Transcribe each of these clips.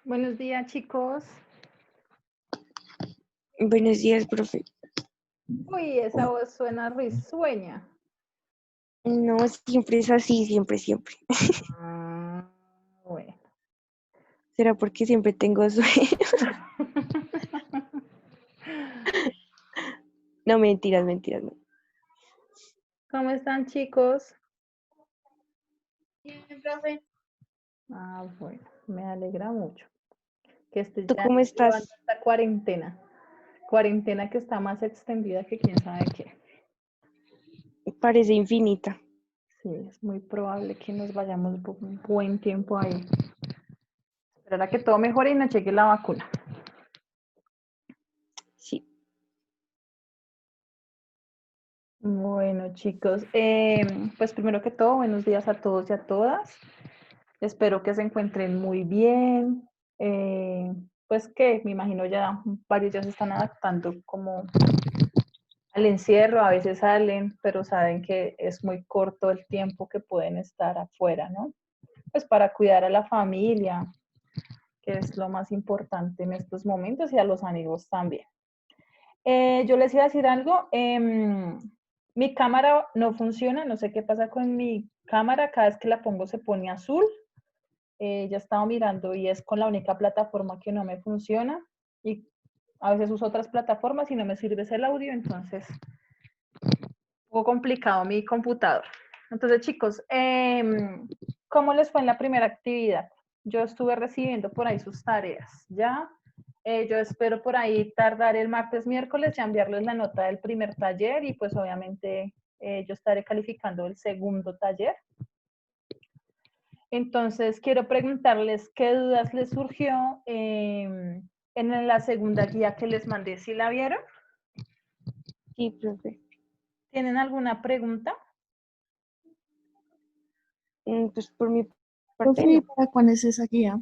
Buenos días, chicos. Buenos días, profe. Uy, esa voz suena risueña. No, siempre es así, siempre. Ah, bueno. ¿Será porque siempre tengo sueño? No, mentiras, no. ¿Cómo están, chicos? Bien, profe. Ah, bueno, me alegra mucho que estés ¿Tú ya cómo llevando estás? esta cuarentena. Cuarentena que está más extendida que quién sabe qué. Parece infinita. Sí, es muy probable que nos vayamos un buen tiempo ahí. Esperar a que todo mejore y nos llegue la vacuna. Sí. Bueno, chicos, pues primero que todo, buenos días a todos y a todas. Espero que se encuentren muy bien. Pues que me imagino ya varios ya se están adaptando como al encierro, a veces salen, pero saben que es muy corto el tiempo que pueden estar afuera, ¿no? Pues para cuidar a la familia, que es lo más importante en estos momentos, y a los amigos también. Yo les iba a decir algo. Mi cámara no funciona, no sé qué pasa con mi cámara, cada vez que la pongo se pone azul. Ya he estado mirando y es con la única plataforma que no me funciona. Y a veces uso otras plataformas y no me sirve el audio, entonces un poco complicado mi computador. Entonces, chicos, ¿cómo les fue en la primera actividad? Yo estuve recibiendo por ahí sus tareas, ¿ya? Yo espero por ahí tardar el martes, miércoles, ya enviarles la nota del primer taller y pues obviamente yo estaré calificando el segundo taller. Entonces, quiero preguntarles qué dudas les surgió en la segunda guía que les mandé. ¿Sí la vieron? Sí, profe. ¿Tienen alguna pregunta? Pues por mi parte Profe, no. ¿para cuándo es esa guía?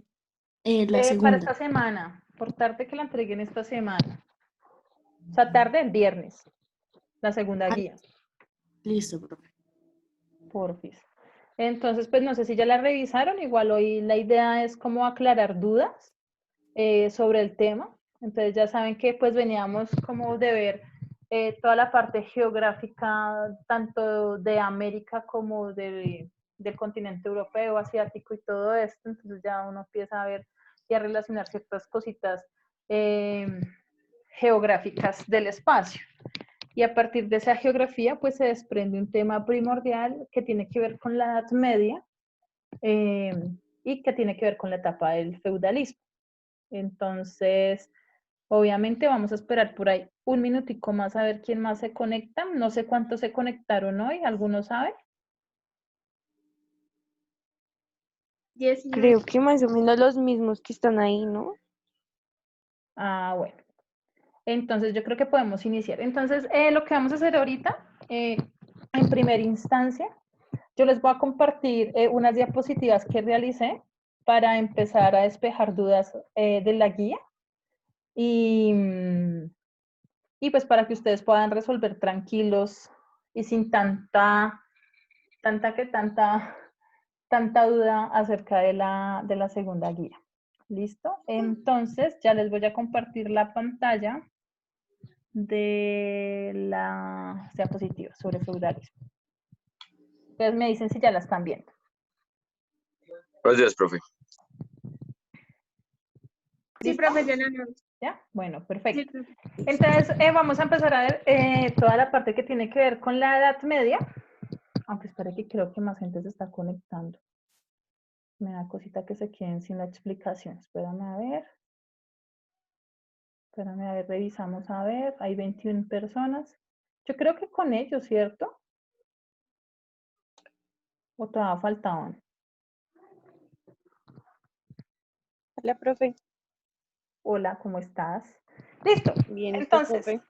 La Para segunda. esta semana, por tarde que la entreguen esta semana. O sea, tarde el viernes, la segunda Ah, guía, listo, profe. porfis. Entonces, pues no sé si ya la revisaron, igual hoy la idea es como aclarar dudas sobre el tema. Entonces ya saben que pues veníamos como de ver toda la parte geográfica, tanto de América como del continente europeo, asiático y todo esto. Entonces ya uno empieza a ver y a relacionar ciertas cositas eh, geográficas del espacio. Y a partir de esa geografía, pues se desprende un tema primordial que tiene que ver con la Edad Media y que tiene que ver con la etapa del feudalismo. Entonces, obviamente vamos a esperar por ahí un minutico más a ver quién más se conecta. No sé cuántos se conectaron hoy, ¿alguno sabe? 19. Creo que más o menos los mismos que están ahí, ¿no? Ah, bueno. Entonces yo creo que podemos iniciar. Entonces, lo que vamos a hacer ahorita, en primera instancia, yo les voy a compartir unas diapositivas que realicé para empezar a despejar dudas de la guía y, y pues para que ustedes puedan resolver tranquilos y sin tanta duda acerca de la segunda guía. ¿Listo? Entonces ya les voy a compartir la pantalla de la diapositiva sobre feudalismo. Ustedes me dicen si ya la están viendo. Buenos días, profe. Sí, ¿Listo? profe, yo la no. ¿Ya? Bueno, Sí, perfecto. profe. Entonces, vamos a empezar a ver toda la parte que tiene que ver con la Edad Media. Aunque espere que creo que más gente se está conectando. Me da cosita que se queden sin la explicación. Espérame a ver. Espérame a ver, revisamos a ver. Hay 21 personas. Yo creo que con ellos, ¿cierto? ¿O todavía faltaban? Hola, profe. Hola, ¿cómo estás? Listo. Bien, ¿y tú, Entonces, profe?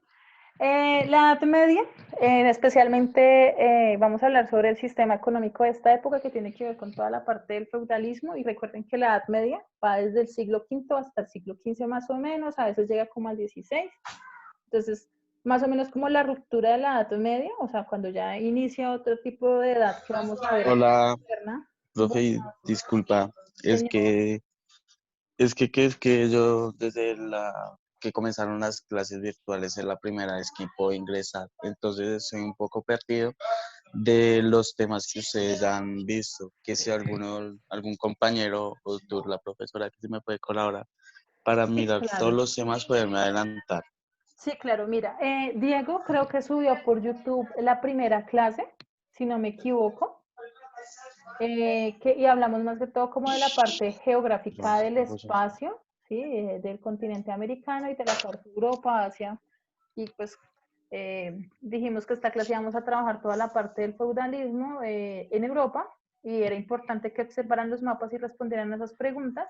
la Edad Media, especialmente vamos a hablar sobre el sistema económico de esta época que tiene que ver con toda la parte del feudalismo y recuerden que la Edad Media va desde el siglo V hasta el siglo XV más o menos, a veces llega como al XVI. Entonces, más o menos como la ruptura de la Edad Media, o sea, cuando ya inicia otro tipo de edad que vamos a ver. Hola, Moderna. profe, disculpa, es Señor, que Es que yo desde que comenzaron las clases virtuales es la primera vez que puedo ingresar, entonces estoy un poco perdido de los temas que ustedes han visto, que si algún compañero o tú, la profesora, que si me puede colaborar para Sí, mirar todos claro. los temas, poderme adelantar. Sí, claro, mira, Diego creo que subió por YouTube la primera clase, si no me equivoco, y hablamos más que todo como de la parte geográfica del espacio, ¿sí? Del continente americano y de la parte de Europa, Asia, y pues dijimos que esta clase íbamos a trabajar toda la parte del feudalismo en Europa, y era importante que observaran los mapas y respondieran esas preguntas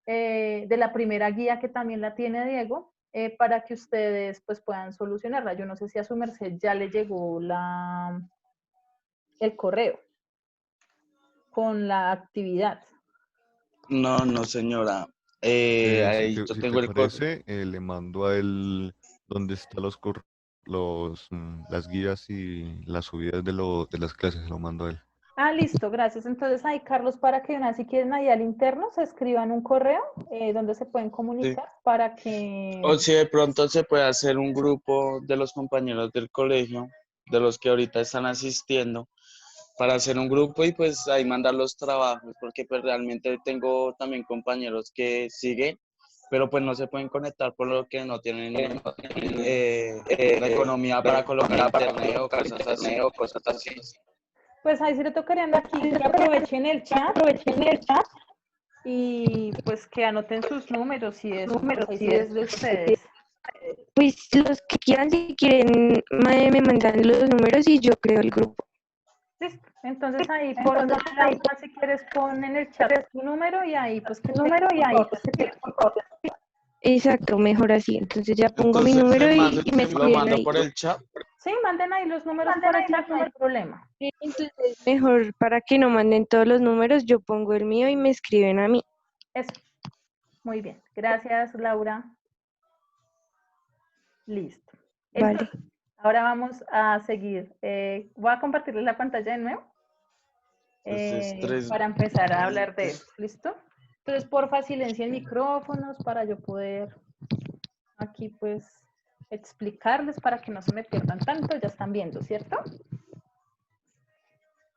de la primera guía que también la tiene Diego, para que ustedes pues puedan solucionarla. Yo no sé si a su merced ya le llegó el correo con la actividad. No, no, señora. Ahí yo Si tengo te el correo. parece, le mando a él donde están las guías y las subidas de las clases, se lo mando a él. Ah, listo, gracias. Entonces ahí, Carlos, para que si quieren ahí al interno, se escriban un correo donde se pueden Sí. comunicar para que... O si de pronto se puede hacer un grupo de los compañeros del colegio, de los que ahorita están asistiendo, para hacer un grupo y pues ahí mandar los trabajos, porque pues realmente tengo también compañeros que siguen, pero pues no se pueden conectar por lo que no tienen la economía para colocar internet o cosas así. Pues ahí sí le tocarían aquí que aprovechen el chat y pues que anoten sus números y eso, pues ahí sí es de ustedes. Pues los que quieran, si quieren, me mandan los números y yo creo el grupo. Listo. Entonces ahí por Laura, si quieres pon en el chat tu número y ahí pues que te Exacto, mejor así. Entonces ya pongo mi Entonces número y me lo escriben mando ahí. por el chat. Sí, manden ahí los números por el chat, no hay problema. Entonces mejor para que no manden todos los números, yo pongo el mío y me escriben a mí. Eso. Muy bien. Gracias, Laura. Listo. Vale. Entonces, ahora vamos a seguir. Voy a compartirles la pantalla de nuevo Entonces, 3. para empezar a hablar de esto. ¿Listo? Entonces, porfa, silencien micrófonos para yo poder aquí pues explicarles para que no se me pierdan tanto. Ya están viendo, ¿cierto?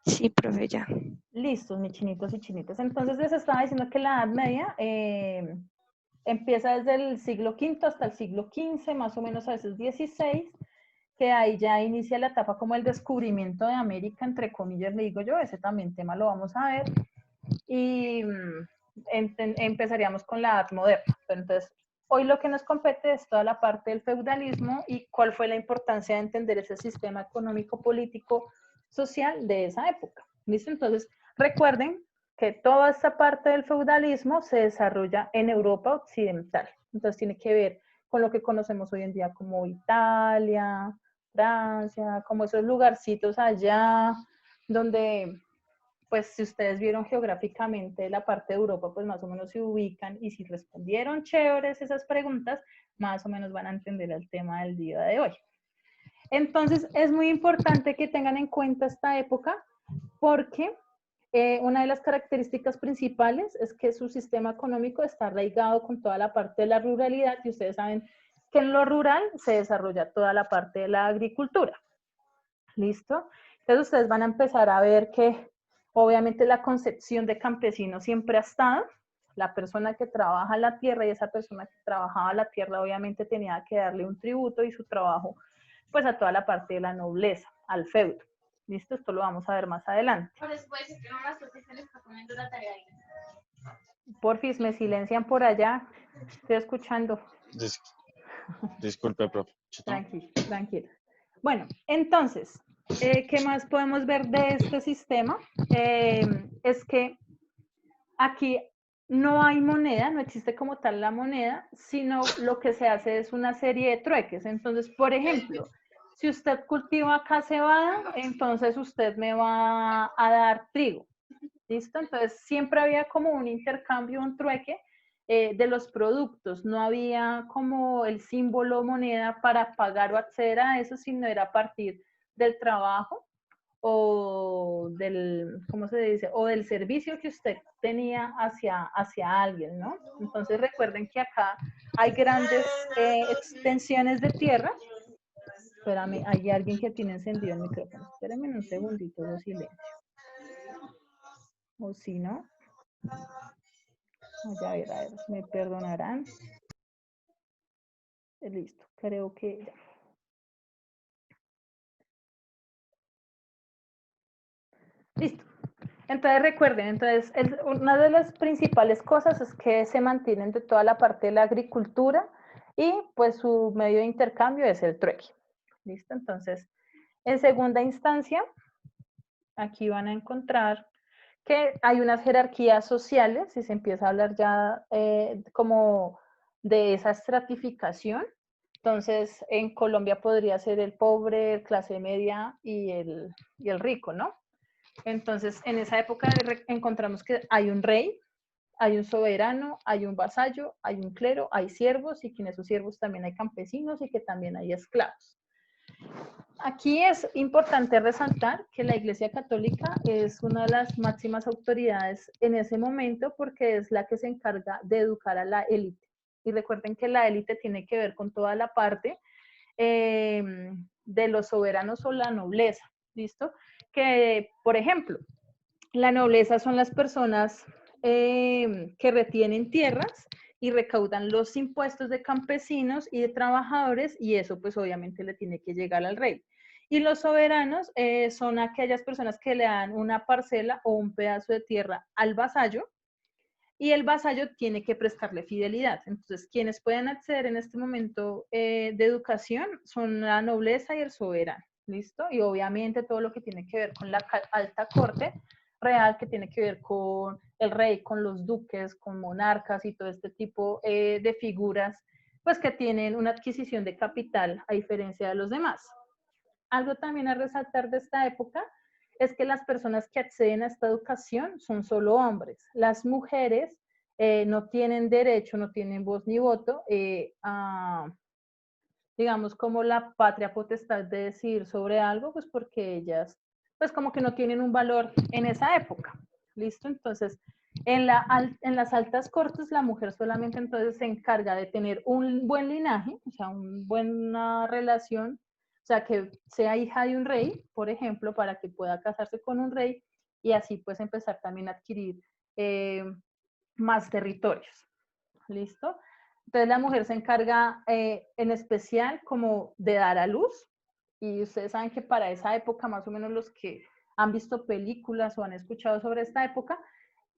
Sí, profe, ya. Listos, mis chinitos y chinitas. Entonces les estaba diciendo que la Edad Media empieza desde el siglo V hasta el siglo XV, más o menos a veces XVI, que ahí ya inicia la etapa como el descubrimiento de América, entre comillas, le digo yo, ese también tema lo vamos a ver. Y empezaríamos con la Edad Moderna. Pero entonces, hoy lo que nos compete es toda la parte del feudalismo y cuál fue la importancia de entender ese sistema económico, político, social de esa época. ¿Listo? Entonces, recuerden que toda esta parte del feudalismo se desarrolla en Europa occidental. Entonces, tiene que ver con lo que conocemos hoy en día como Italia, Francia, como esos lugarcitos allá donde pues si ustedes vieron geográficamente la parte de Europa, pues más o menos se ubican y si respondieron chéveres esas preguntas, más o menos van a entender el tema del día de hoy. Entonces, es muy importante que tengan en cuenta esta época porque una de las características principales es que su sistema económico está arraigado con toda la parte de la ruralidad y ustedes saben que en lo rural se desarrolla toda la parte de la agricultura. ¿Listo? Entonces ustedes van a empezar a ver que obviamente la concepción de campesino siempre ha estado, la persona que trabaja la tierra y esa persona que trabajaba la tierra obviamente tenía que darle un tributo y su trabajo pues a toda la parte de la nobleza, al feudo. ¿Listo? Esto lo vamos a ver más adelante. Porfis, me silencian por allá. Estoy escuchando. Disculpe, profe. Tranquilo, tranquilo. Bueno, entonces, ¿qué más podemos ver de este sistema? Es que aquí no hay moneda, no existe como tal la moneda, sino lo que se hace es una serie de trueques. Entonces, por ejemplo, si usted cultiva acá cebada, entonces usted me va a dar trigo. ¿Listo? Entonces, siempre había como un intercambio, un trueque de los productos. No había como el símbolo moneda para pagar o acceder a eso, sino era a partir del trabajo o del, ¿cómo se dice? O del servicio que usted tenía hacia alguien, ¿no? Entonces recuerden que acá hay grandes extensiones de tierra. Espérame, hay alguien que tiene encendido el micrófono. Espérenme un segundito de silencio. O si no. A ver, me perdonarán. Listo, creo que ya. Listo. Entonces recuerden, entonces una de las principales cosas es que se mantienen de toda la parte de la agricultura y pues su medio de intercambio es el trueque. ¿Listo? Entonces, en segunda instancia, aquí van a encontrar que hay unas jerarquías sociales y se empieza a hablar ya como de esa estratificación. Entonces, en Colombia podría ser el pobre, clase media y el rico, ¿no? Entonces, en esa época encontramos que hay un rey, hay un soberano, hay un vasallo, hay un clero, hay siervos y que en esos siervos también hay campesinos y que también hay esclavos. Aquí es importante resaltar que la Iglesia Católica es una de las máximas autoridades en ese momento porque es la que se encarga de educar a la élite. Y recuerden que la élite tiene que ver con toda la parte de los soberanos o la nobleza, ¿listo? Que, por ejemplo, la nobleza son las personas que retienen tierras y recaudan los impuestos de campesinos y de trabajadores y eso pues obviamente le tiene que llegar al rey. Y los soberanos son aquellas personas que le dan una parcela o un pedazo de tierra al vasallo y el vasallo tiene que prestarle fidelidad. Entonces, quienes pueden acceder en este momento de educación son la nobleza y el soberano, ¿listo? Y obviamente todo lo que tiene que ver con la alta corte real, que tiene que ver con el rey, con los duques, con monarcas y todo este tipo de figuras, pues que tienen una adquisición de capital a diferencia de los demás. Algo también a resaltar de esta época es que las personas que acceden a esta educación son solo hombres. Las mujeres no tienen derecho, no tienen voz ni voto a, digamos, como la patria potestad de decir sobre algo, pues porque ellas, pues como que no tienen un valor en esa época. ¿Listo? Entonces, en las altas cortes, la mujer solamente entonces se encarga de tener un buen linaje, o sea, una buena relación, o sea, que sea hija de un rey, por ejemplo, para que pueda casarse con un rey y así pues empezar también a adquirir más territorios. ¿Listo? Entonces la mujer se encarga en especial como de dar a luz y ustedes saben que para esa época, más o menos los que han visto películas o han escuchado sobre esta época,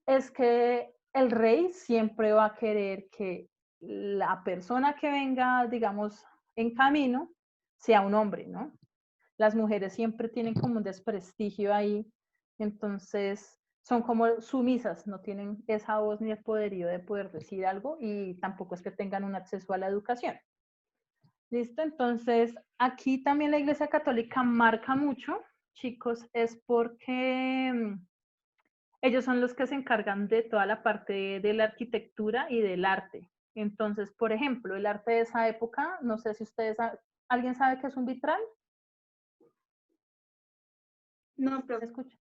es que el rey siempre va a querer que la persona que venga, digamos, en camino sea un hombre, ¿no? Las mujeres siempre tienen como un desprestigio ahí, entonces son como sumisas, no tienen esa voz ni el poderío de poder decir algo y tampoco es que tengan un acceso a la educación. ¿Listo? Entonces, aquí también la Iglesia Católica marca mucho, chicos, es porque ellos son los que se encargan de toda la parte de la arquitectura y del arte. Entonces, por ejemplo, el arte de esa época, no sé si ustedes, ¿alguien sabe qué es un vitral? No, profe. Escucha.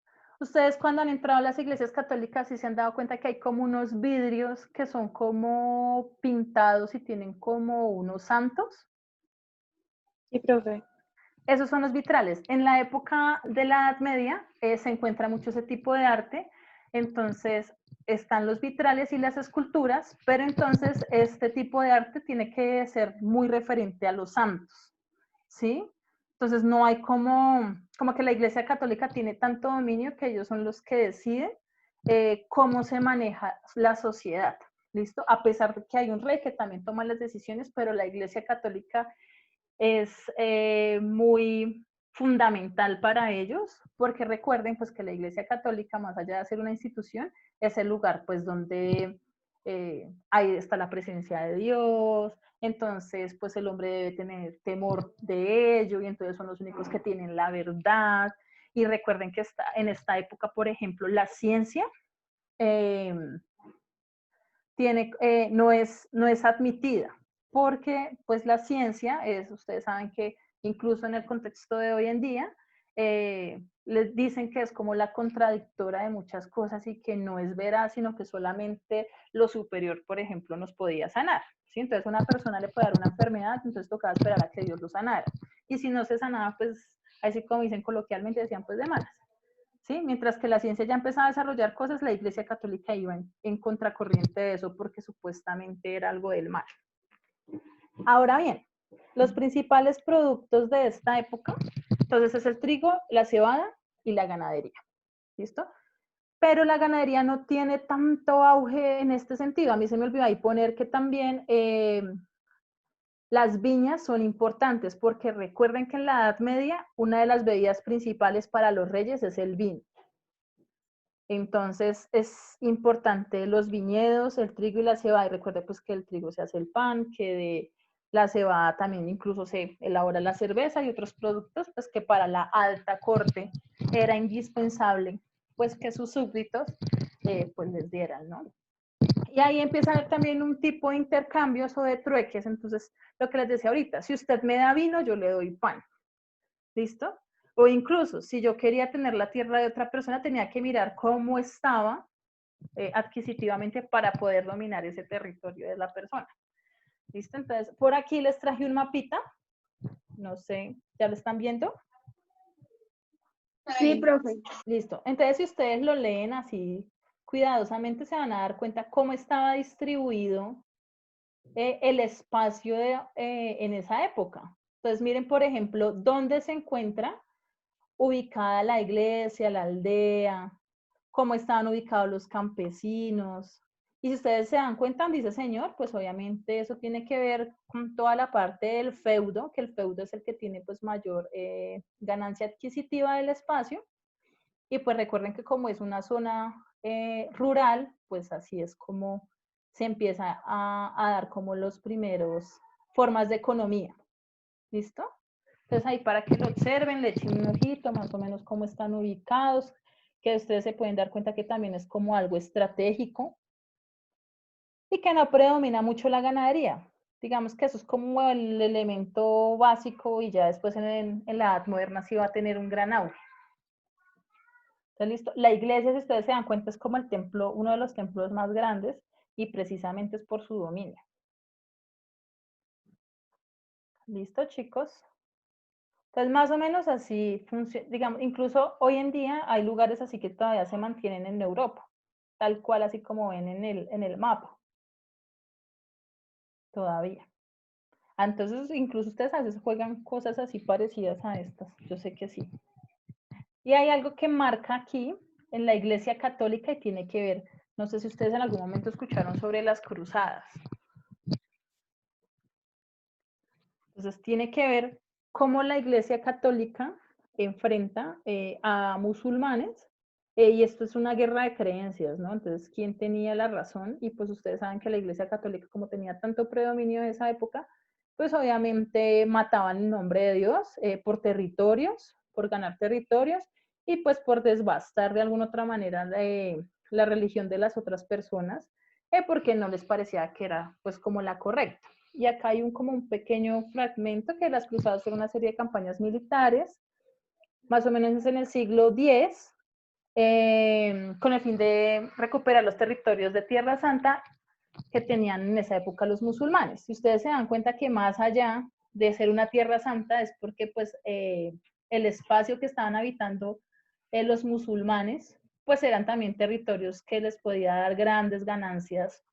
Ustedes cuando han entrado a las iglesias católicas sí se han dado cuenta que hay como unos vidrios que son como pintados y tienen como unos santos. Sí, profe. Esos son los vitrales. En la época de la Edad Media se encuentra mucho ese tipo de arte. Entonces están los vitrales y las esculturas, pero entonces este tipo de arte tiene que ser muy referente a los santos, ¿sí? Entonces no hay como que la Iglesia Católica tiene tanto dominio que ellos son los que deciden cómo se maneja la sociedad, ¿listo? A pesar de que hay un rey que también toma las decisiones, pero la Iglesia Católica es muy fundamental para ellos, porque recuerden pues que la Iglesia Católica, más allá de ser una institución, es el lugar pues donde ahí está la presencia de Dios, entonces pues el hombre debe tener temor de ello y entonces son los únicos que tienen la verdad. Y recuerden que en esta época, por ejemplo, la ciencia no es admitida, porque pues la ciencia es, ustedes saben que incluso en el contexto de hoy en día, les dicen que es como la contradictora de muchas cosas y que no es veraz, sino que solamente lo superior, por ejemplo, nos podía sanar. ¿Sí? Entonces una persona le puede dar una enfermedad, entonces tocaba esperar a que Dios lo sanara. Y si no se sanaba, pues, así como dicen coloquialmente, decían pues de malas. ¿Sí? Mientras que la ciencia ya empezaba a desarrollar cosas, la Iglesia Católica iba en contracorriente de eso porque supuestamente era algo del mal. Ahora bien, los principales productos de esta época, entonces es el trigo, la cebada y la ganadería. ¿Listo? Pero la ganadería no tiene tanto auge en este sentido. A mí se me olvidó ahí poner que también las viñas son importantes porque recuerden que en la Edad Media una de las bebidas principales para los reyes es el vino. Entonces es importante los viñedos, el trigo y la cebada. Y recuerde pues que el trigo se hace el pan, que de la cebada también incluso se elabora la cerveza y otros productos, pues que para la alta corte era indispensable pues que sus súbditos pues les dieran, ¿no? Y ahí empieza a haber también un tipo de intercambios o de trueques. Entonces, lo que les decía ahorita, si usted me da vino, yo le doy pan. ¿Listo? O incluso, si yo quería tener la tierra de otra persona, tenía que mirar cómo estaba adquisitivamente para poder dominar ese territorio de la persona. ¿Listo? Entonces, por aquí les traje un mapita. No sé, ¿ya lo están viendo? Sí, profe. Listo. Entonces, si ustedes lo leen así cuidadosamente, se van a dar cuenta cómo estaba distribuido el espacio en esa época. Entonces, miren, por ejemplo, dónde se encuentra ubicada la iglesia, la aldea, cómo estaban ubicados los campesinos. Y si ustedes se dan cuenta, dice señor, pues obviamente eso tiene que ver con toda la parte del feudo, que el feudo es el que tiene pues mayor ganancia adquisitiva del espacio. Y pues recuerden que como es una zona rural, pues así es como se empieza a dar como los primeros formas de economía. ¿Listo? Entonces ahí para que lo observen, le echen un ojito más o menos cómo están ubicados, que ustedes se pueden dar cuenta que también es como algo estratégico y que no predomina mucho la ganadería. Digamos que eso es como el elemento básico y ya después en la edad moderna sí va a tener un gran auge. Entonces, listo. La iglesia, si ustedes se dan cuenta, es como el templo, uno de los templos más grandes y precisamente es por su dominio. ¿Listo, chicos? Entonces, más o menos así funciona, digamos, incluso hoy en día hay lugares así que todavía se mantienen en Europa, tal cual así como ven en el mapa, todavía. Entonces, incluso ustedes a veces juegan cosas así parecidas a estas, yo sé que sí. Y hay algo que marca aquí en la Iglesia Católica y tiene que ver, no sé si ustedes en algún momento escucharon sobre las cruzadas. Entonces, tiene que ver cómo la Iglesia Católica enfrenta a musulmanes y esto es una guerra de creencias, ¿no? Entonces, ¿quién tenía la razón? Y pues ustedes saben que la Iglesia Católica, como tenía tanto predominio en esa época, pues obviamente mataban en nombre de Dios por territorios, por ganar territorios y pues por desbastar de alguna otra manera la religión de las otras personas porque no les parecía que era pues como la correcta. Y acá hay como un pequeño fragmento que las cruzadas fueron una serie de campañas militares, más o menos en el siglo X, con el fin de recuperar los territorios de Tierra Santa que tenían en esa época los musulmanes. Si ustedes se dan cuenta que más allá de ser una Tierra Santa es porque pues el espacio que estaban habitando los musulmanes pues eran también territorios que les podía dar grandes ganancias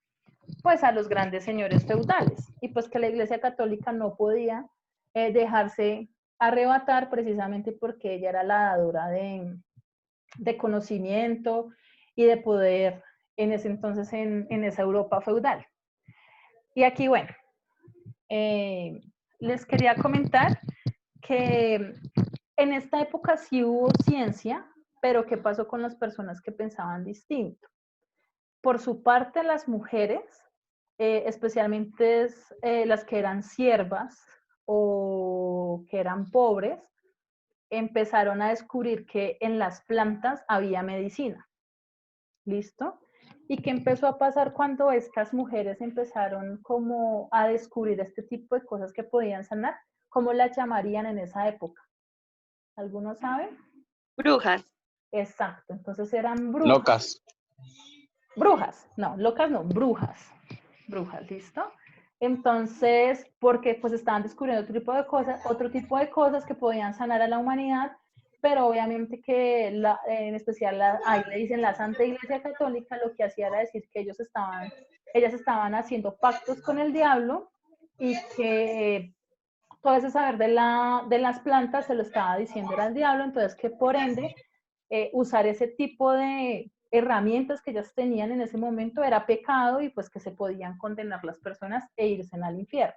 pues a los grandes señores feudales y pues que la Iglesia Católica no podía dejarse arrebatar precisamente porque ella era la dadora de conocimiento y de poder en ese entonces en esa Europa feudal. Y aquí, bueno, les quería comentar que en esta época sí hubo ciencia, pero ¿qué pasó con las personas que pensaban distinto? Por su parte, las mujeres, especialmente las que eran siervas o que eran pobres, empezaron a descubrir que en las plantas había medicina. ¿Listo? ¿Y qué empezó a pasar cuando estas mujeres empezaron como a descubrir este tipo de cosas que podían sanar? ¿Cómo las llamarían en esa época? ¿Alguno sabe? Brujas. Exacto, entonces eran brujas. Locas. Brujas, no, locas no, brujas. Brujas, ¿listo? Entonces, porque pues estaban descubriendo otro tipo de cosas que podían sanar a la humanidad, pero obviamente que en especial ahí le dicen la Santa Iglesia Católica, lo que hacía era decir que ellas estaban haciendo pactos con el diablo y que todo ese saber de las plantas se lo estaba diciendo era el diablo, entonces que por ende usar ese tipo de herramientas que ellas tenían en ese momento era pecado y pues que se podían condenar las personas e irse al infierno.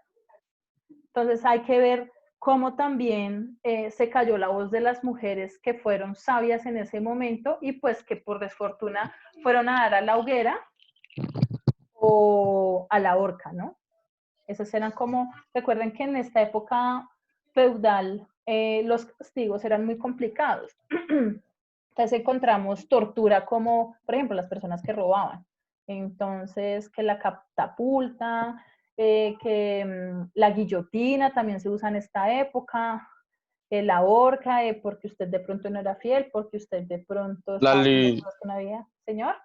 Entonces hay que ver cómo también se cayó la voz de las mujeres que fueron sabias en ese momento y pues que por desfortuna fueron a dar a la hoguera o a la horca, ¿no? Esos eran como, recuerden que en esta época feudal los castigos eran muy complicados. Entonces encontramos tortura como, por ejemplo, las personas que robaban. Entonces, que la catapulta, la guillotina también se usa en esta época, la horca, porque usted de pronto no era fiel, porque usted de pronto La estaba haciendo li... cosas que no había. Señor.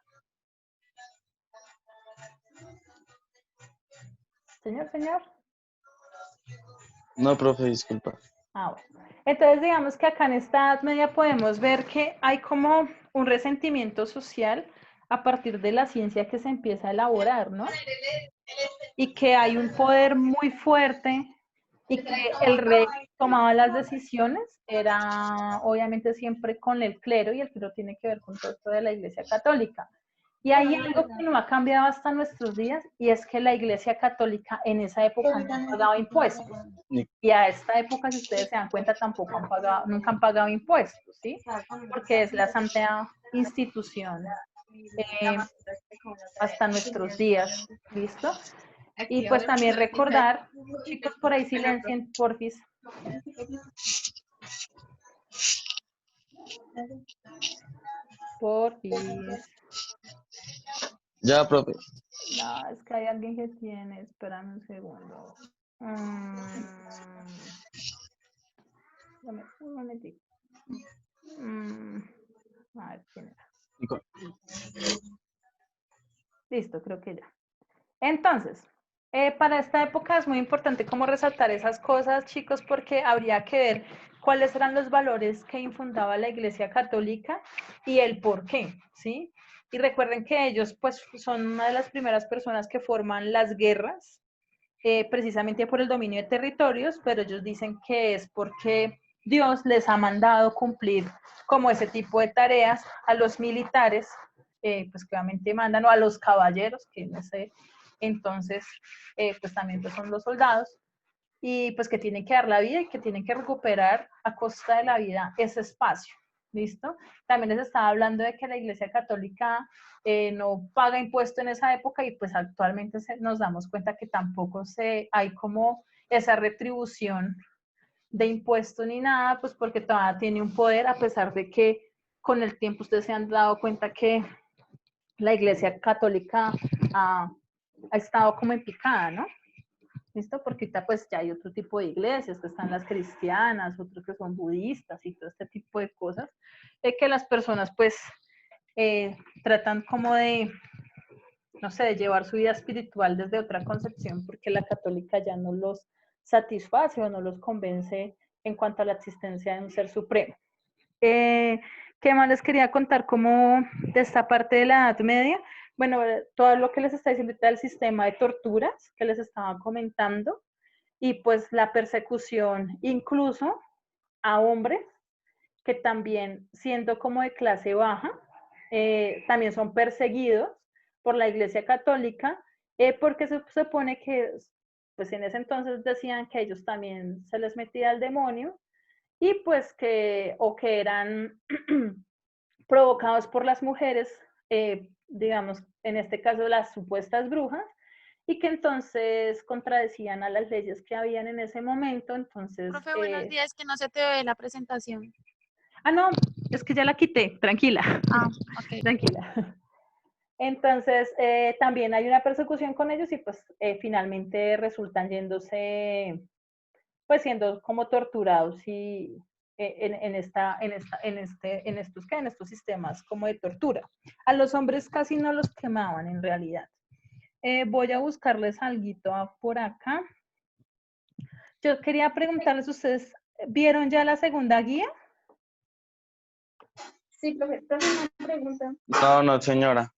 Señor. No, profe, disculpa. Ah, bueno. Entonces, digamos que acá en esta Edad Media podemos ver que hay como un resentimiento social a partir de la ciencia que se empieza a elaborar, ¿no? Y que hay un poder muy fuerte y que el rey tomaba las decisiones, era obviamente siempre con el clero, y el clero tiene que ver con todo esto de la Iglesia Católica. Y hay algo que no ha cambiado hasta nuestros días, y es que la Iglesia Católica en esa época no pagaba impuestos. Y a esta época, si ustedes se dan cuenta, tampoco nunca han pagado impuestos, ¿sí? Porque es la santa institución hasta nuestros días, ¿listo? Y pues también recordar, chicos, por ahí silencien, porfis. Porfis. Ya, profe. No, es que hay alguien que tiene, espérame un segundo. Dame un momentito. A ver, ¿quién era? Listo, creo que ya. Entonces, para esta época es muy importante como resaltar esas cosas, chicos, porque habría que ver cuáles eran los valores que infundaba la Iglesia Católica y el por qué, ¿sí? Y recuerden que ellos, pues, son una de las primeras personas que forman las guerras, precisamente por el dominio de territorios, pero ellos dicen que es porque Dios les ha mandado cumplir como ese tipo de tareas a los militares, pues que obviamente mandan, o a los caballeros, que no sé, entonces, pues también pues son los soldados, y pues que tienen que dar la vida y que tienen que recuperar a costa de la vida ese espacio, ¿listo? También les estaba hablando de que la Iglesia Católica no paga impuesto en esa época, y pues actualmente nos damos cuenta que tampoco hay como esa retribución de impuesto ni nada, pues porque todavía tiene un poder, a pesar de que con el tiempo ustedes se han dado cuenta que la Iglesia Católica ha estado como en picada, ¿no? ¿Listo? Porque ahorita pues ya hay otro tipo de iglesias, que están las cristianas, otros que son budistas y todo este tipo de cosas, que las personas pues tratan como de, no sé, de llevar su vida espiritual desde otra concepción, porque la católica ya no los satisface o no los convence en cuanto a la existencia de un ser supremo. ¿Qué más les quería contar como de esta parte de la Edad Media? Bueno, todo lo que les está diciendo del sistema de torturas que les estaba comentando, y pues la persecución incluso a hombres que también, siendo como de clase baja, también son perseguidos por la Iglesia Católica, porque se supone que, pues en ese entonces decían que ellos también se les metía el demonio, y pues que, o que eran provocados por las mujeres, digamos, en este caso las supuestas brujas, y que entonces contradecían a las leyes que habían en ese momento. Entonces, Profe, buenos días, que no se te ve la presentación. no, es que ya la quité, tranquila. Ah, ok. Tranquila. Entonces, también hay una persecución con ellos, y pues finalmente resultan yéndose, pues siendo como torturados y en estos sistemas como de tortura. A los hombres casi no los quemaban en realidad. Voy a buscarles algo por acá. Yo quería preguntarles, ¿ustedes vieron ya la segunda guía? Sí, profe, profe, una pregunta. No, no, señora.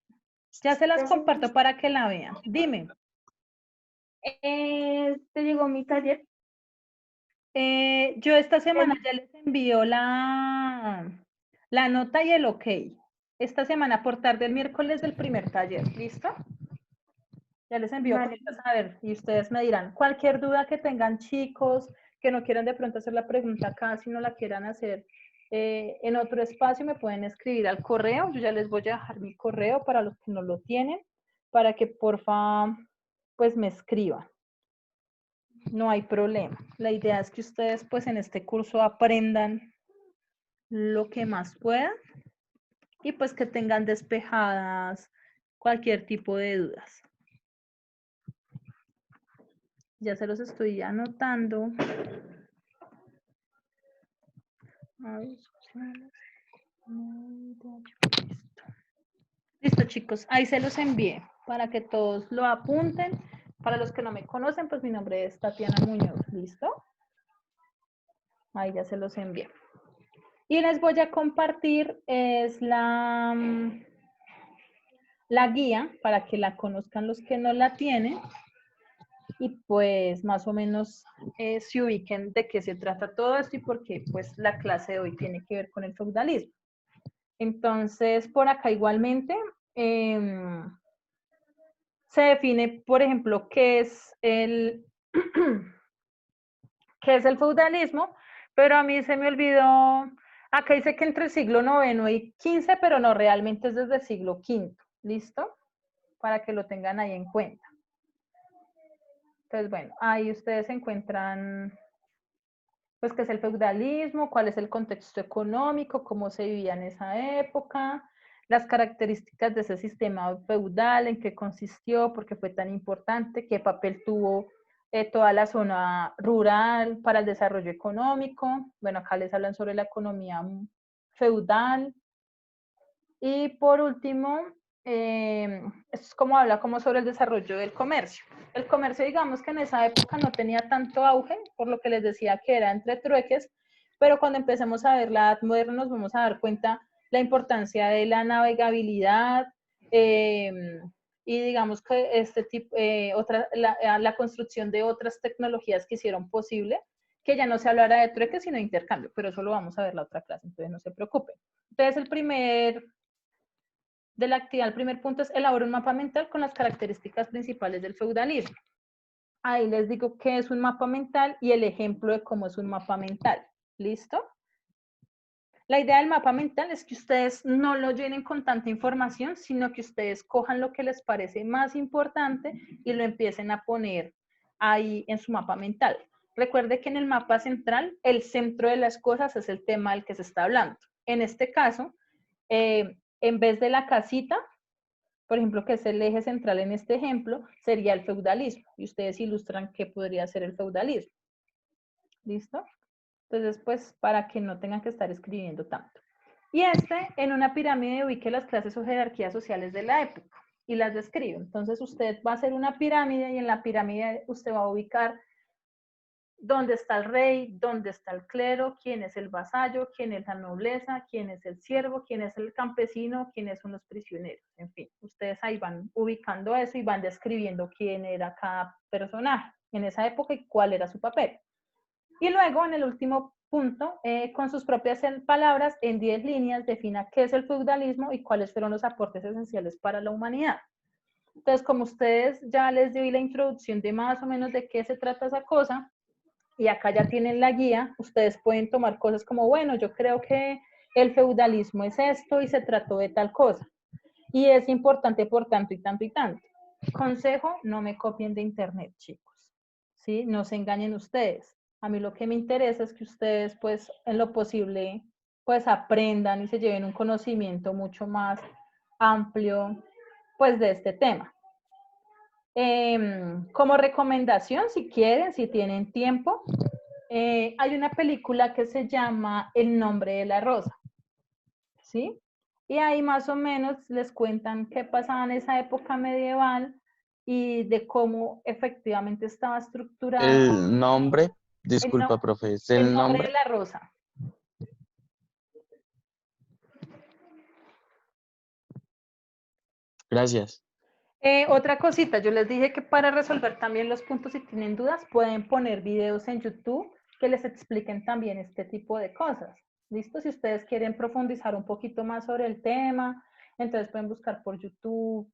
Ya se las comparto para que la vean. Dime. ¿Te llegó mi taller? Yo esta semana ya les envío la nota y el ok. Esta semana por tarde, el miércoles del primer taller. ¿Listo? Ya les envío Vale. cositas a ver y ustedes me dirán. Cualquier duda que tengan, chicos, que no quieran de pronto hacer la pregunta acá, si no la quieran hacer en otro espacio, me pueden escribir al correo. Yo ya les voy a dejar mi correo para los que no lo tienen, para que porfa, pues me escriban. No hay problema. La idea es que ustedes pues en este curso aprendan lo que más puedan y pues que tengan despejadas cualquier tipo de dudas. Ya se los estoy anotando. Listo, chicos. Ahí se los envié para que todos lo apunten. Para los que no me conocen, pues mi nombre es Tatiana Muñoz. ¿Listo? Ahí ya se los envié. Y les voy a compartir es la guía para que la conozcan los que no la tienen y pues más o menos se ubiquen de qué se trata todo esto y porque pues la clase de hoy tiene que ver con el feudalismo. Entonces, por acá igualmente se define, por ejemplo, qué es el feudalismo, pero a mí se me olvidó, acá dice que entre el siglo IX y XV, pero no, realmente es desde el siglo V, ¿listo? Para que lo tengan ahí en cuenta. Entonces, bueno, ahí ustedes encuentran, pues, qué es el feudalismo, cuál es el contexto económico, cómo se vivía en esa época, las características de ese sistema feudal, en qué consistió, por qué fue tan importante, qué papel tuvo toda la zona rural para el desarrollo económico. Bueno, acá les hablan sobre la economía feudal. Y por último, esto es como habla como sobre el desarrollo del comercio. El comercio, digamos que en esa época no tenía tanto auge, por lo que les decía que era entre trueques, pero cuando empecemos a ver la edad moderna nos vamos a dar cuenta la importancia de la navegabilidad y digamos que este tipo, la construcción de otras tecnologías que hicieron posible que ya no se hablara de trueques sino de intercambio, pero eso lo vamos a ver la otra clase, entonces no se preocupen. Entonces el primer punto es elaborar un mapa mental con las características principales del feudalismo. Ahí les digo qué es un mapa mental y el ejemplo de cómo es un mapa mental. ¿Listo? La idea del mapa mental es que ustedes no lo llenen con tanta información, sino que ustedes cojan lo que les parece más importante y lo empiecen a poner ahí en su mapa mental. Recuerde que en el mapa central, el centro de las cosas es el tema del que se está hablando. En este caso, en vez de la casita, por ejemplo, que es el eje central en este ejemplo, sería el feudalismo. Y ustedes ilustran qué podría ser el feudalismo. ¿Listo? Entonces, pues, para que no tengan que estar escribiendo tanto. Y en una pirámide ubique las clases o jerarquías sociales de la época y las describe. Entonces, usted va a hacer una pirámide y en la pirámide usted va a ubicar dónde está el rey, dónde está el clero, quién es el vasallo, quién es la nobleza, quién es el siervo, quién es el campesino, quiénes son los prisioneros. En fin, ustedes ahí van ubicando eso y van describiendo quién era cada personaje en esa época y cuál era su papel. Y luego, en el último punto, con sus propias palabras, en 10 líneas, defina qué es el feudalismo y cuáles fueron los aportes esenciales para la humanidad. Entonces, como ustedes ya les di la introducción de más o menos de qué se trata esa cosa, y acá ya tienen la guía, ustedes pueden tomar cosas como, bueno, yo creo que el feudalismo es esto y se trató de tal cosa. Y es importante por tanto y tanto y tanto. Consejo, no me copien de internet, chicos. ¿Sí? No se engañen ustedes. A mí lo que me interesa es que ustedes, pues, en lo posible, pues, aprendan y se lleven un conocimiento mucho más amplio, pues, de este tema. Como recomendación, si quieren, si tienen tiempo, hay una película que se llama El nombre de la rosa, ¿sí? Y ahí más o menos les cuentan qué pasaba en esa época medieval y de cómo efectivamente estaba estructurado El nombre, el, no- disculpa, profe, es el el nombre de nombre. la rosa. Gracias. Otra cosita, yo les dije que para resolver también los puntos, si tienen dudas, pueden poner videos en YouTube que les expliquen también este tipo de cosas. ¿Listo? Si ustedes quieren profundizar un poquito más sobre el tema, entonces pueden buscar por YouTube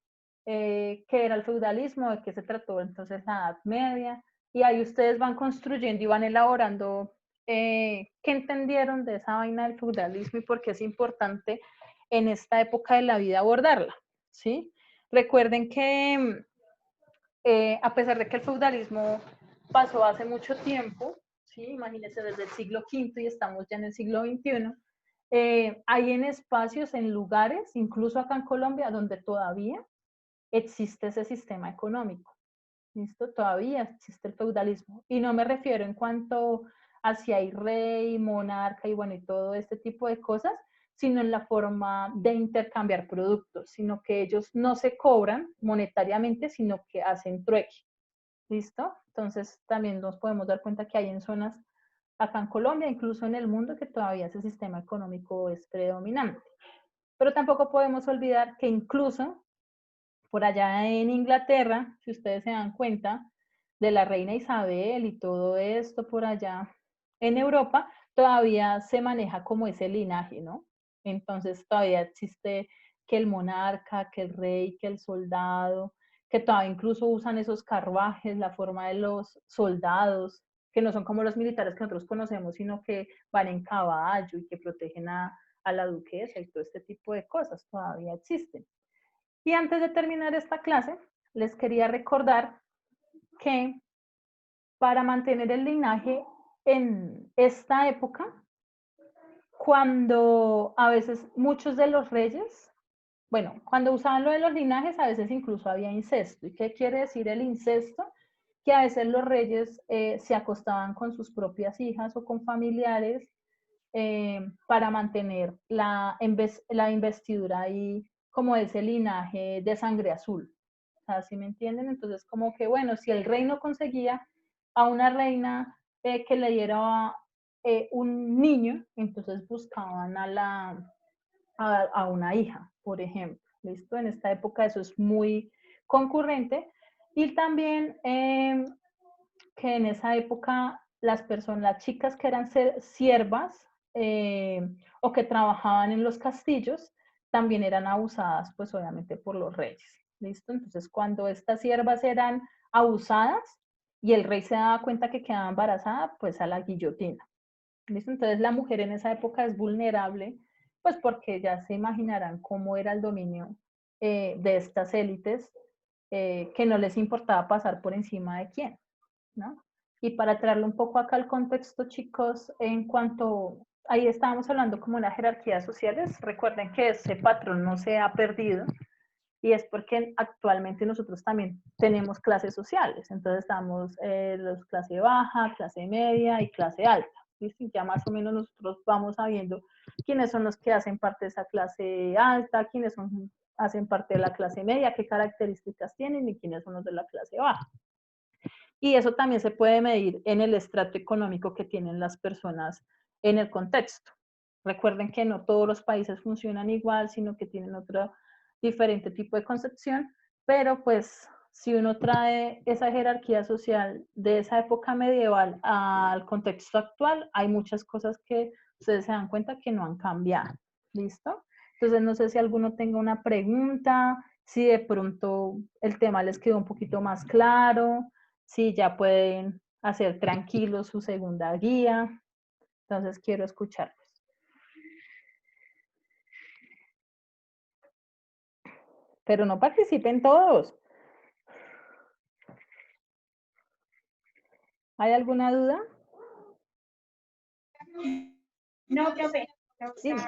qué era el feudalismo, de qué se trató entonces la Edad Media, y ahí ustedes van construyendo y van elaborando qué entendieron de esa vaina del feudalismo y por qué es importante en esta época de la vida abordarla, ¿sí? Recuerden que a pesar de que el feudalismo pasó hace mucho tiempo, ¿sí? Imagínense desde el siglo V y estamos ya en el siglo XXI, hay en espacios, en lugares, incluso acá en Colombia, donde todavía existe ese sistema económico. ¿Listo? Todavía existe el feudalismo. Y no me refiero en cuanto a si hay rey, monarca y bueno, y todo este tipo de cosas, sino en la forma de intercambiar productos, sino que ellos no se cobran monetariamente, sino que hacen trueque. ¿Listo? Entonces también nos podemos dar cuenta que hay en zonas acá en Colombia, incluso en el mundo, que todavía ese sistema económico es predominante. Pero tampoco podemos olvidar que incluso por allá en Inglaterra, si ustedes se dan cuenta, de la reina Isabel y todo esto por allá en Europa, todavía se maneja como ese linaje, ¿no? Entonces todavía existe que el monarca, que el rey, que el soldado, que todavía incluso usan esos carruajes, la forma de los soldados, que no son como los militares que nosotros conocemos, sino que van en caballo y que protegen a la duquesa y todo este tipo de cosas, todavía existen. Y antes de terminar esta clase, les quería recordar que para mantener el linaje en esta época, cuando a veces muchos de los reyes, bueno, cuando usaban lo de los linajes, a veces incluso había incesto. ¿Y qué quiere decir el incesto? Que a veces los reyes se acostaban con sus propias hijas o con familiares para mantener la investidura ahí como ese linaje de sangre azul. O sea, ¿sí me entienden? Entonces, como que, bueno, si el rey no conseguía a una reina que le diera un niño, entonces buscaban a una hija, por ejemplo. ¿Listo? En esta época eso es muy concurrente. Y también que en esa época las personas, las chicas que eran siervas o que trabajaban en los castillos, también eran abusadas, pues obviamente por los reyes. ¿Listo? Entonces, cuando estas siervas eran abusadas y el rey se daba cuenta que quedaba embarazada, pues a la guillotina. ¿Listo? Entonces, la mujer en esa época es vulnerable, pues porque ya se imaginarán cómo era el dominio de estas élites, que no les importaba pasar por encima de quién. ¿No? Y para traerlo un poco acá al contexto, chicos, en cuanto, ahí estábamos hablando como las jerarquías sociales, recuerden que ese patrón no se ha perdido y es porque actualmente nosotros también tenemos clases sociales, entonces estamos los clase baja, clase media y clase alta, ¿listo? Y ya más o menos nosotros vamos sabiendo quiénes son los que hacen parte de esa clase alta, quiénes son, hacen parte de la clase media, qué características tienen y quiénes son los de la clase baja. Y eso también se puede medir en el estrato económico que tienen las personas en el contexto. Recuerden que no todos los países funcionan igual, sino que tienen otro diferente tipo de concepción, pero pues si uno trae esa jerarquía social de esa época medieval al contexto actual, hay muchas cosas que ustedes se dan cuenta que no han cambiado. ¿Listo? Entonces no sé si alguno tenga una pregunta, si de pronto el tema les quedó un poquito más claro, si ya pueden hacer tranquilos su segunda guía. Entonces quiero escucharlos. Pero no participen todos. ¿Hay alguna duda? No, profe. No, Dime.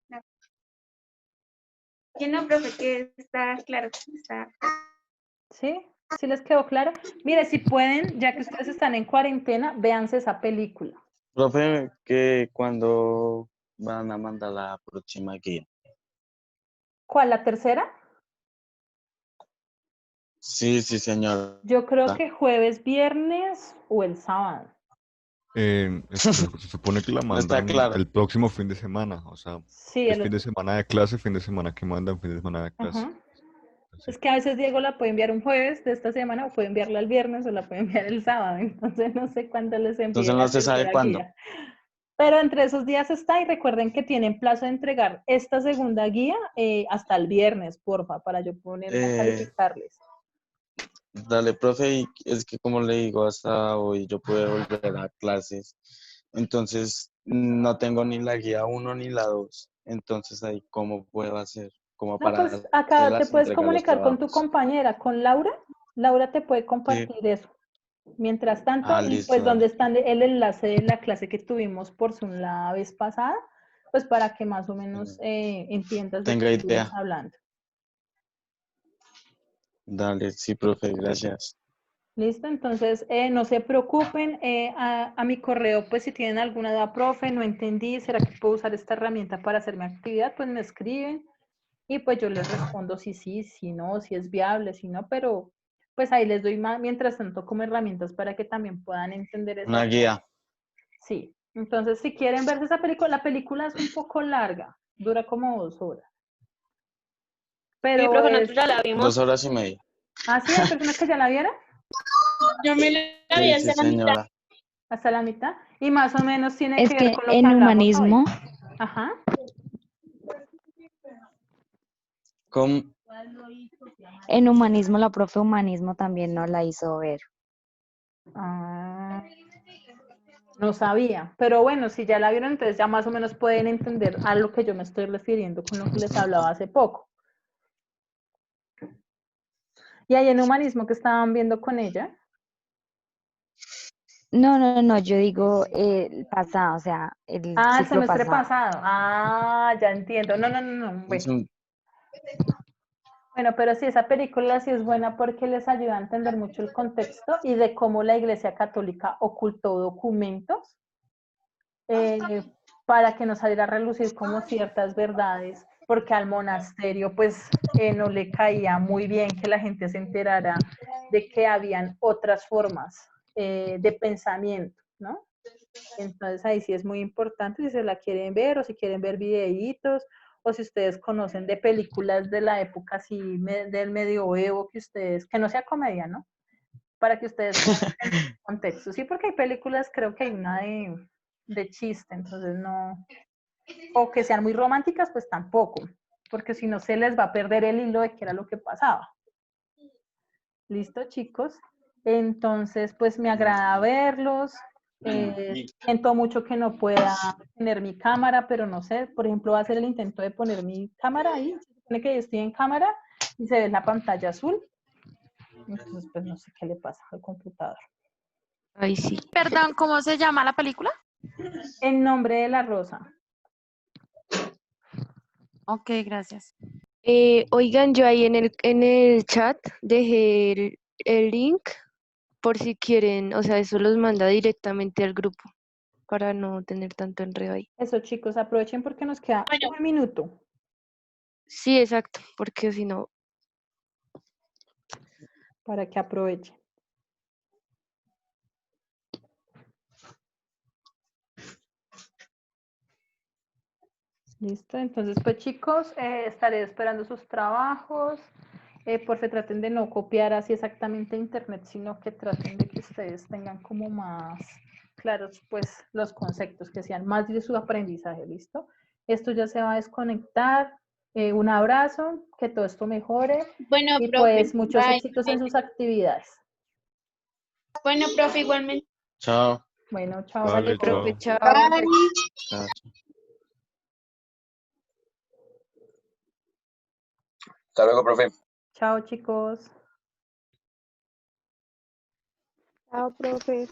no. Que no, profe, que está claro. Está... ¿Sí? ¿Sí les quedó claro? Mire, si pueden, ya que ustedes están en cuarentena, véanse esa película. Profe, que cuando van a mandar la próxima guía. ¿Cuál, la tercera? Sí, sí, señor. Yo creo que jueves, viernes o el sábado. Se supone que la No está mandan claro. el próximo fin de semana, o sea, Sí, es fin de semana de clase, fin de semana que mandan, fin de semana de clase. Ajá. Así. Es que a veces Diego la puede enviar un jueves de esta semana o puede enviarla el viernes o la puede enviar el sábado. Entonces no sé cuándo les envíe Entonces no la se sabe tercera cuándo. guía. Pero entre esos días está y recuerden que tienen plazo de entregar esta segunda guía hasta el viernes, porfa, para yo ponerme a calificarles. Dale, profe, y es que como le digo, hasta hoy yo pude volver a clases. Entonces no tengo ni la guía 1 ni la 2. Entonces ahí, ¿cómo puedo hacer? Como No, para pues acá te las puedes entregar los comunicar con tu trabajos. compañera, con Laura. Laura te puede Sí. compartir eso. Mientras tanto, Ah, y listo, pues donde dale. está el enlace de la clase que tuvimos por Zoom la vez pasada, pues para que más o menos entiendas de qué Tenga estuvimos idea. hablando. Dale, sí, profe, gracias. Listo, entonces no se preocupen, a mi correo, pues si tienen alguna duda, profe, no entendí, ¿será que puedo usar esta herramienta para hacer mi actividad? Pues me escriben y pues yo les respondo si sí, si no, si es viable, si no, pero pues ahí les doy más, mientras tanto como herramientas para que también puedan entender Una esas cosas. guía. Sí, entonces si quieren verse esa película, la película es un poco larga, dura como 2 horas, Sí, pero profe, es, nosotros ya la vimos. 2 horas y media. ¿sí? ¿Hay personas que ya la vieron? Yo me la vi Sí, hasta sí, la mitad. señora. Hasta la mitad, y más o menos tiene Es que ver que con lo que en hablamos hoy. humanismo, Ajá. ¿Cómo? la profe humanismo también nos la hizo ver. Ah, no sabía, pero bueno, si ya la vieron, entonces ya más o menos pueden entender a lo que yo me estoy refiriendo con lo que les hablaba hace poco. Y ahí en humanismo que estaban viendo con ella. No, yo digo el pasado, o sea, el Ah, el ciclo semestre pasado. pasado. Ah, ya entiendo. No. Es Bueno. un- Bueno, pero sí, esa película sí es buena porque les ayuda a entender mucho el contexto y de cómo la Iglesia Católica ocultó documentos eh, para que no saliera a relucir como ciertas verdades, porque al monasterio pues no le caía muy bien que la gente se enterara de que habían otras formas de pensamiento, ¿no? Entonces ahí sí es muy importante si se la quieren ver o si quieren ver videitos o si ustedes conocen de películas de la época así del medioevo que ustedes, que no sea comedia, ¿no? Para que ustedes puedan entender el contexto. Sí, porque hay películas, creo que hay una de chiste, entonces no, o que sean muy románticas, pues tampoco, porque si no se les va a perder el hilo de qué era lo que pasaba. ¿Listo, chicos? Entonces, pues me agrada verlos. Siento mucho que no pueda tener mi cámara, pero no sé, por ejemplo, voy a hacer el intento de poner mi cámara ahí. Se supone que yo estoy en cámara y se ve la pantalla azul. Entonces, pues no sé qué le pasa al computador. Ay, sí. Perdón, ¿cómo se llama la película? En nombre de la rosa. Ok, gracias. Oigan, yo ahí en el chat dejé el link por si quieren, o sea, eso los manda directamente al grupo para no tener tanto enredo ahí. Eso, chicos, aprovechen porque nos queda Bueno, 1 minuto Sí, exacto, porque si no, para que aprovechen. Listo, entonces pues chicos, estaré esperando sus trabajos. Por favor, traten de no copiar así exactamente internet, sino que traten de que ustedes tengan como más claros pues los conceptos, que sean más de su aprendizaje, ¿listo? Esto ya se va a desconectar. Un abrazo, que todo esto mejore bueno, y profe, pues muchos bye. éxitos en sus actividades. Bueno, profe, igualmente. Chao. Bueno, chao, Vale, vale, profe, chicos. chao. chao. Bye. Chao. Hasta luego, profe. Chao, chicos. Chao, profe.